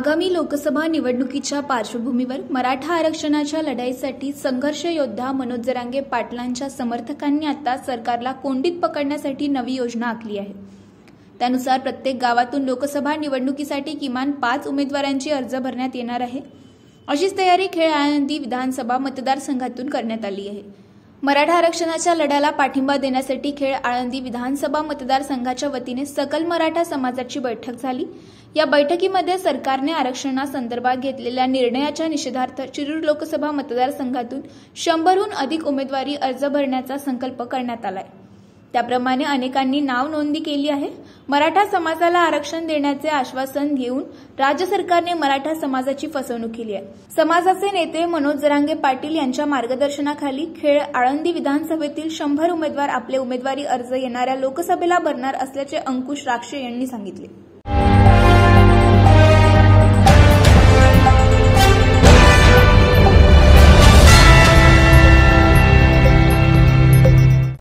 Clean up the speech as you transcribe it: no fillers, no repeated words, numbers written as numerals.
आगामी लोकसभा निवडणुकीच्या पार्श्वभूमीवर मराठा आरक्षणाच्या लढाईसाठी संघर्ष योद्धा मनोज जरांगे पाटलांच्या समर्थकांनी आता सरकारला कोंडीत पकडण्यासाठी नवी योजना आखली आहे। त्यानुसार प्रत्येक गावातून लोकसभा निवडणुकीसाठी किमान 5 उमेदवारांची अर्ज भरण्यात येणार आहे। अशीच तयारी खेड आळंदी विधानसभा मतदारसंघातून करण्यात आली आहे। मराठा आरक्षणाच्या लढ्याला पाठिंबा देण्यासाठी खेड आळंदी विधानसभा मतदारसंघाच्या वतीने सकल मराठा समाजाची बैठक झाली। या बैठकीमध्ये सरकारने आरक्षणासंदर्भात घेतलेल्या निर्णयाच्या निषेधार्थ शिरूर लोकसभा मतदारसंघातून 100हून अधिक उमेदवारी अर्ज भरण्याचा संकल्प करण्यात आलाय। त्याप्रमाणे अनेकांनी नाव नोंदणी केली आहे। मराठा समाजाला आरक्षण देण्याचे आश्वासन घेऊन राज्य सरकारने मराठा समाजाची फसवणूक केली आहे। समाजाचे नेते मनोज जरांगे पाटील यांच्या मार्गदर्शनाखाली खेड आळंदी विधानसभेतील 100 उमेदवार आपले उमेदवारी अर्ज येणाऱ्या लोकसभेला भरणार असल्याचे अंकुश राक्षे यांनी सांगितले।